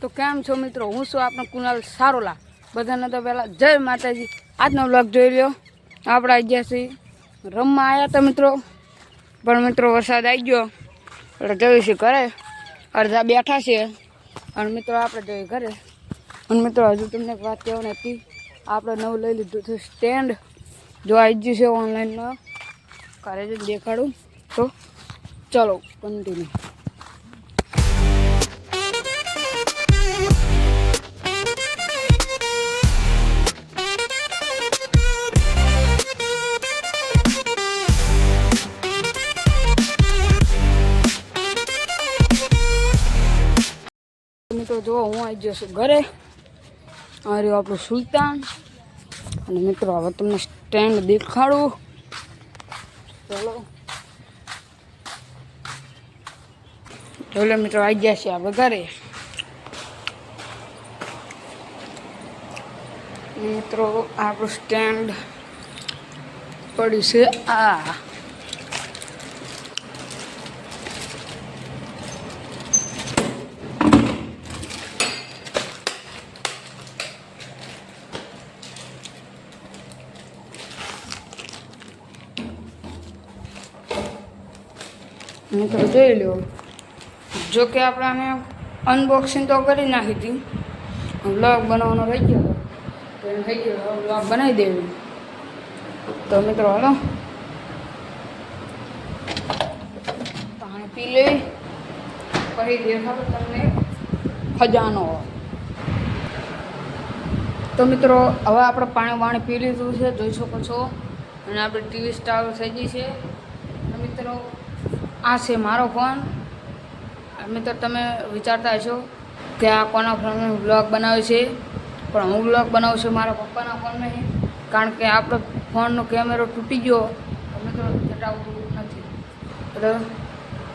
તો કેમ છો મિત્રો, હું છું આપણો કુનાલ સારોલા। બધાને તો પહેલાં જય માતાજી। આજનો બ્લોગ જોઈ લ્યો। આપણે આવી ગયા છીએ રમવા આવ્યા હતા મિત્રો, પણ મિત્રો વરસાદ આવી ગયો એટલે જઈશું ઘરે। અડધા બેઠા છે અને મિત્રો આપણે જઈએ ઘરે। અને મિત્રો હજુ તમને એક વાત કહેવાની હતી, આપણે નવું લઈ લીધું છે સ્ટેન્ડ। જો આવી ગયું છે ઓનલાઈનમાં, ઘરે જ દેખાડું તો ચલો કન્ટિન્યુ। મિત્રો જો હું આવી ગયો છું ઘરે। આ રહ્યું આપણું સુલતાન। અને મિત્રો હવે તમને સ્ટેન્ડ દેખાડું, ચલો મિત્રો આવી ગયા છે આપણે ઘરે। મિત્રો આપણું સ્ટેન્ડ પડ્યું છે આ। મિત્રો જોઈ લો, જો કે આપણે આને અનબોક્સિંગ તો કરી નાખી હતી, વ્લોગ બનાવવાનો રહી ગયો તો એમ થઈ ગયો વ્લોગ બનાવી દેવું। તો મિત્રો હાલો પાણી પી લે, પછી દેખાડો તમને ખજાનો। તો મિત્રો હવે આપણે પાણી પી લીધું છે, જોઈ શકો છો। અને આપણે ટીવી સ્ટાર થઈ ગઈ છે। મિત્રો આ છે મારો ફોન। મિત્રો તમે વિચારતા હશો કે આ કોના ફોનમાં વ્લોગ બનાવે છે, પણ હું વ્લોગ બનાવું છું મારા પપ્પાના ફોનમાં, કારણ કે આપણો ફોનનો કેમેરો તૂટી ગયો તો મિત્રો ચટાવતું નથી। એટલે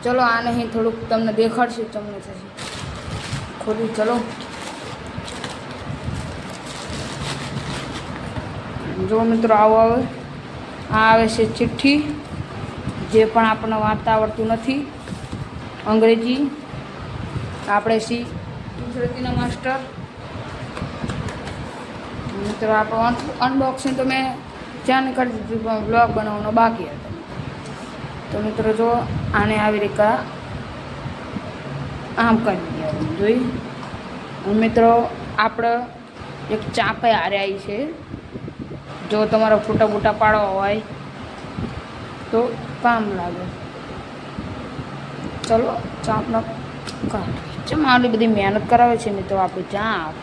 ચલો આને અહીં થોડુંક તમને દેખાડશું, તમને થશે ખોલી। ચલો જો મિત્રો આવો આવે, આ આવે છે ચિઠ્ઠી, જે પણ આપણને વાંચતા આવડતું નથી અંગ્રેજી, આપણે સી ગુજરાતીના માસ્ટર। મિત્રો આપણું અનબોક્સિંગ તો મેં ત્યાં કરી દીધું, પણ બ્લોગ બનાવવાનો બાકી હતો। તો મિત્રો જો આને આવી રીતે આમ કરી દેવાનું જોઈ। મિત્રો આપણે એક ચાપે હારે આવી છે, જો તમારા ફોટા બોટા પાડવા હોય તો કામ લાગે। ચલો ચાપના કાઢી, ચમ આટલી બધી મહેનત કરાવે છે મિત્રો આપણી ચાપ।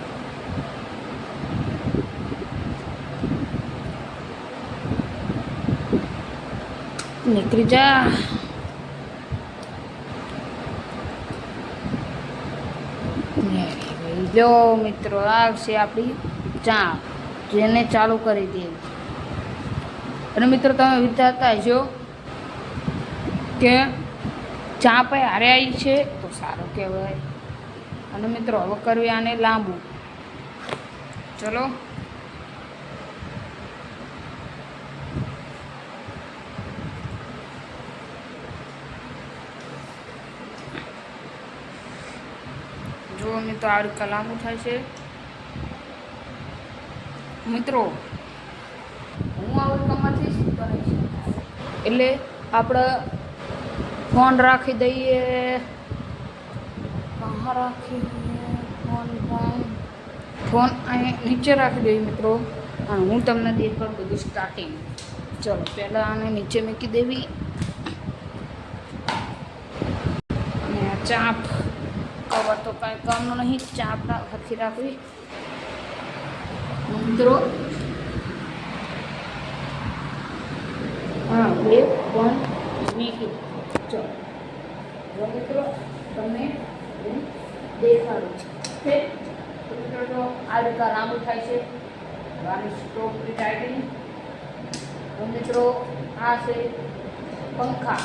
નીકળી જા। જો મિત્રો આ છે આપણી ચાપ, જેને ચાલુ કરી દે। અને મિત્રો તમે વિચારતા હશો કે ચાપે હારે આવી છે તો સારું કહેવાય। અને મિત્રો હવે કરવી આને લાંબુ। ચલો જો મિત્રો આ રીતે લાંબુ થાય છે। મિત્રો હું આ કમાથી શું કરીશ, એટલે આપણે ફોન રાખી દઈએ, કहाँ રાખીએ ફોન અહીં નીચે રાખી દઈએ મિત્રો। અને હું તમને દેખાડું બધું સ્ટાર્ટિંગ। ચલો પહેલાં આને નીચે મૂકી દેવી, અને આ ચાપ કવર તો કાંઈ કામનું નહીં, ચાપ હરખી રાખવી મિત્રો। હા બે ફોન મૂકી, ચલો મિત્રો તમને હું દેખાડું છે। મિત્રો તો આ રીતે લાંબુ થાય છે, આની સ્ટોપ ટાઈટની। તો મિત્રો આ છે પંખા।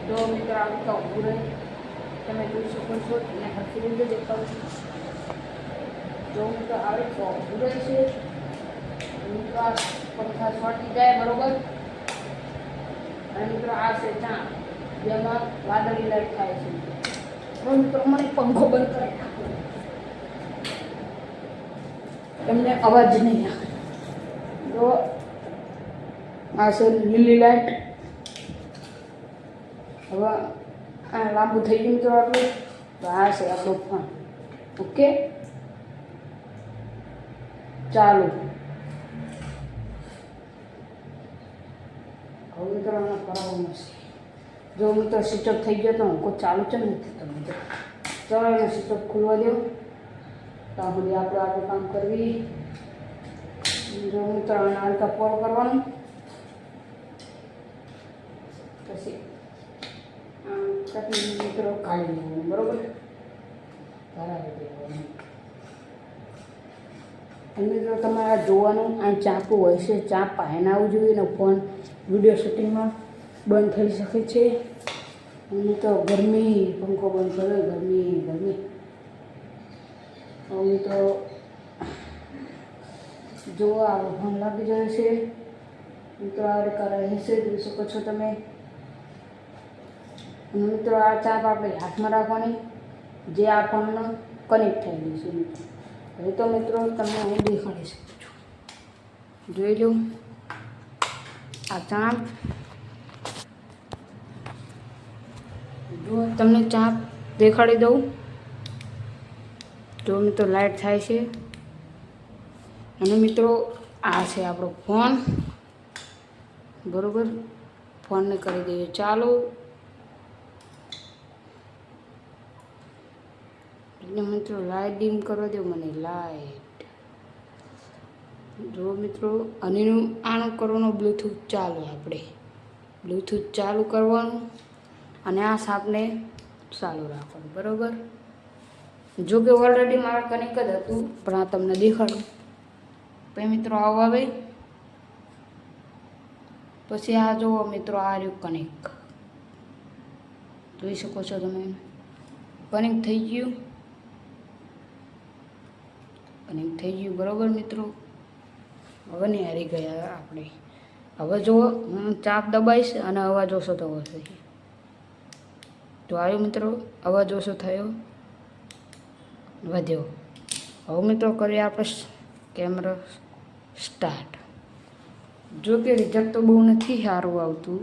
જો મિત્રો આ રીતે ઊભું રહે, તમે જોઈ શકો છો, એને હરખી રીતે દેખાડું છું। જો મિત્રો આ રીતે ઊભું રહે છે, મિત્રો આ પંખા છોટી જાય બરોબર। અને મિત્રો આ છે ચાપ, જેમાં વાદળી લાઈટ થાય છે। મિત્રો મને પંખો બંધ કરે તમને અવાજ નહીં આવે. તો આ છે લીલી લાઈટ. હવે આ લાંબુ થઈ ગયું મિત્રો આટલું. તો આ છે આપણો ફોન. ઓકે ચાલો હવે મિત્રો આને કરાવવાનું છે. જો મિત્રો સ્વિચઅપ થઈ ગયો તો કોઈ ચાલુ છે નથી થતો મિત્રો. ચાલો એને સ્વિચઅપ ખોલવા દો. ત્યાં સુધી આપણે આપણું કામ કરવી. જો મિત્રો આને આ રીતે પોલ કરવાનું. પછી ચટણી મિત્રો કાઢી લેવાનું બરાબર. ધરાવી દેવાનું. અને મિત્રો તમારે જોવાનું આ ચાપુ હોય છે. ચાપ પાયને આવવું જોઈએ ને ફોન વિડીયો શૂટિંગમાં બંધ થઈ શકે છે. અને તો ગરમી પંખો બંધ કરે ગરમી. મિત્રો જો આ ફોન લાગી જાય છે. મિત્રો આ રીતે રહેશે જોઈ શકો છો તમે. અને મિત્રો આ ચાપ આપણે હાથમાં રાખવાની જે આ ફોનનો કનેક્ટ થયેલું છે મિત્રો. હવે તો મિત્રો તમને હું દેખાડી શકું છું. જોઈ લો આ ચાપ. જો તમને ચાપ દેખાડી દઉં. જો મિત્રો લાઈટ થાય છે. અને મિત્રો આ છે આપણો ફોન બરાબર. ફોનને કરી દઈએ ચાલો. એટલે મિત્રો લાઇટ ડીમ કરવા દો મને લાઇટ. જો મિત્રો આનું કરવાનું બ્લૂટૂથ ચાલુ. આપણે બ્લૂટૂથ ચાલુ કરવાનું અને આ સાપને ચાલુ રાખવાનું બરાબર. જો કે ઓલરેડી મારા કનેક્ટ જ હતું પણ આ તમને દેખાડું. પછી મિત્રો આવો આવે પછી આ જુઓ મિત્રો આ રહ્યું કનેક્ટ. જોઈ શકો છો તમે કનેક્ટ થઈ ગયું. કનેક્ટ થઈ ગયું બરાબર મિત્રો. હવે નહીં હારી ગયા આપણે. હવે જો હું ચાપ દબાઈશ અને અવાજ ઓછો થવો જોઈએ. તો આવ્યો મિત્રો અવાજ ઓછો થયો વધ્યો. હવે મિત્રો કરીએ આપણે કેમેરા સ્ટાર્ટ. જો કે રિઝલ્ટ તો બહુ નથી સારું આવતું.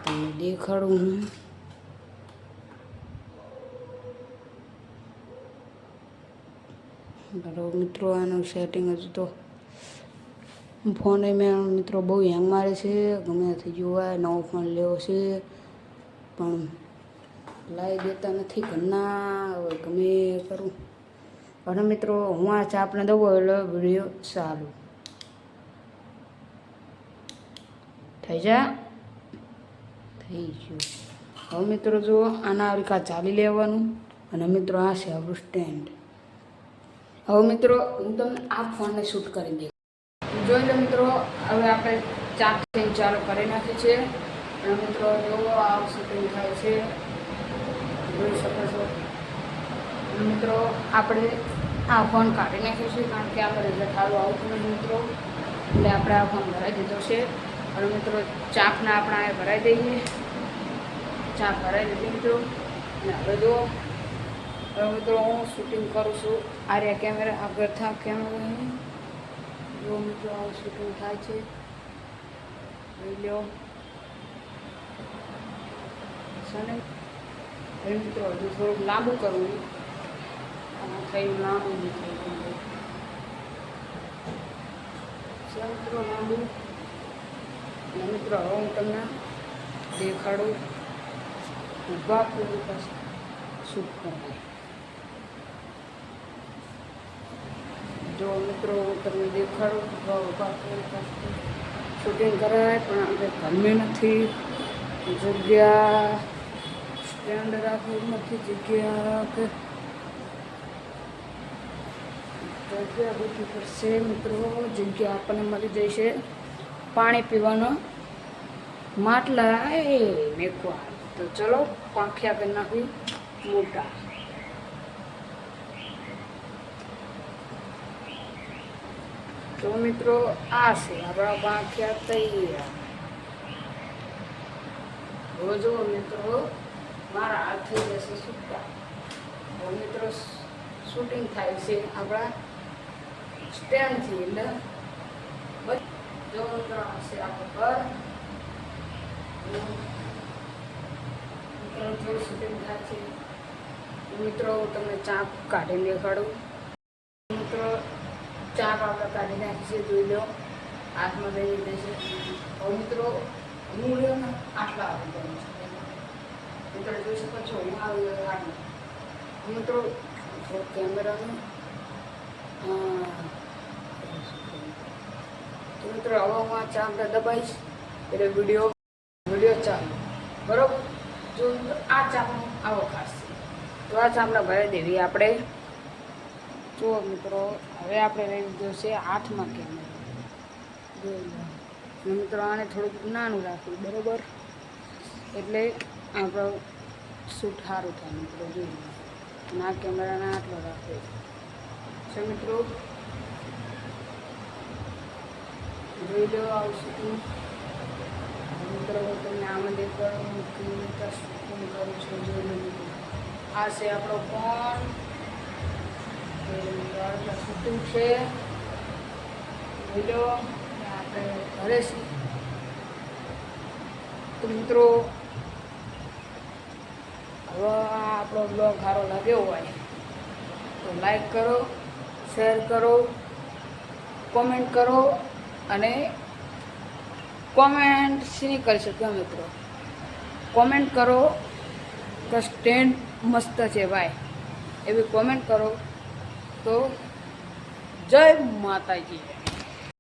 તમને દેખાડું હું. બરાબર મિત્રો આનું સેટિંગ હજુ તો ફોન મેં મિત્રો બહુ હેંગ મારે છે. ગમે થઈ ગયું હોય નવો ફોન લેવો છે પણ લાવી દેતા નથી ઘરના. હવે ગમે કરું. અને મિત્રો હું આ ચાપને દઉં એટલે વિડીયો ચાલુ થઈ ગયું. હવે મિત્રો જો આના આવરીકા ચાલી લેવાનું. અને મિત્રો આ છે આપણું સ્ટેન્ડ. હવે મિત્રો હું તમને આ ફોનને શૂટ કરી દઈશ. જોઈ લો મિત્રો હવે આપણે ચાપથી ચાલુ કરી નાખીએ છીએ. અને મિત્રો જો આ શૂટિંગ થાય છે જોઈ શકો છો. મિત્રો આપણે આ ફોન કાઢી નાખ્યો છે કારણ કે આપણે રિઝલ્ટ સારું આવતું નથી મિત્રો. એટલે આપણે આ ફોન ભરાઈ દીધો છે. અને મિત્રો ચાપને આપણે આ ભરાઈ દઈએ. ચાપ ભરાઈ દીધી મિત્રો. અને હવે જો હવે મિત્રો હું શૂટિંગ કરું છું. આ રહ્યા કેમેરા આગળ થા કેમેરા. જો મિત્રો આવું શૂટિંગ થાય છે જોઈ લો. હવે મિત્રો હજુ થોડુંક લાંબુ કરવું. થયું લાંબુ નહીં થઈ ગયું મિત્રો લાંબુ. અને મિત્રો હવે હું તમને દેખાડું ઊભા પૂરી પાસે શૂટ કરવા. જો મિત્રો હું તમને દેખાડું ઊભા પૂરી પાસે શૂટિંગ કરાય પણ આપણે ગમે નથી જગ્યા. સ્ટેન્ડ રાખવું નથી જગ્યા કે જગ્યા ગોઠવી પડશે મિત્રો. જગ્યા આપણને મળી જશે. પાણી પીવાનો માટલા એ મેકવા. તો ચલો પાંખિયા કરી નાખી મોટા. તો મિત્રો આ છે આપણા પાંખિયા તૈયાર. જો મિત્રો મારા હાથ થઈ જશે છૂટા. હવે મિત્રો શૂટિંગ થાય છે આપણા સ્ટેન્ડથી, એટલે જો મિત્રો હશે આપણું ઘર. મિત્રો જો શૂટિંગ થાય છે મિત્રો હું તમને ચાપ કાઢીને દેખાડું. મિત્રો ચાપ આપણે કાઢી નાખી છે, જોઈ લો હાથમાં લઈ લીધે છે. હવે મિત્રો હું લ્યો ને આટલા આવી ગયું છે મિત્રો, જોઈ શકો છો હું આવી ગયો આટલા. મિત્રો કેમેરાનું તો મિત્રો હવે હું આ ચાપને દબાઈશ એટલે વિડીયો ચાલુ બરાબર. જો આ ચાપનો આવો ખાસ છે, તો આ ચાપને ભરી દેવી આપણે. જુઓ મિત્રો હવે આપણે લઈ લીધો છે હાથમાં કેમેરો, જોઈ લો. મિત્રો આને થોડુંક નાનું રાખવું બરાબર, એટલે આપણો શૂટ સારું થાય મિત્રો. જોઈ લો અને આ કેમેરાને આટલો રાખવો છે મિત્રો. જોઈ લો આવું શૂટિંગ મિત્રો. હું તમને આમાં દેખાડું કેવી રીતે શૂટિંગ કરું છું. જોઈ લો મિત્રો આ છે આપણો ફોન, શૂટિંગ છે. જોઈ લો આપણે ઘરે છીએ. તો મિત્રો હવે આપણો બ્લોગ સારો લાગ્યો હોય તો લાઈક કરો, શેર કરો, કોમેન્ટ કરો. અને કોમેન્ટ શી કરી શકો મિત્રો, કોમેન્ટ કરો કે સ્ટેન્ડ મસ્ત છે ભાઈ, એવી કોમેન્ટ કરો. તો જય માતાજી.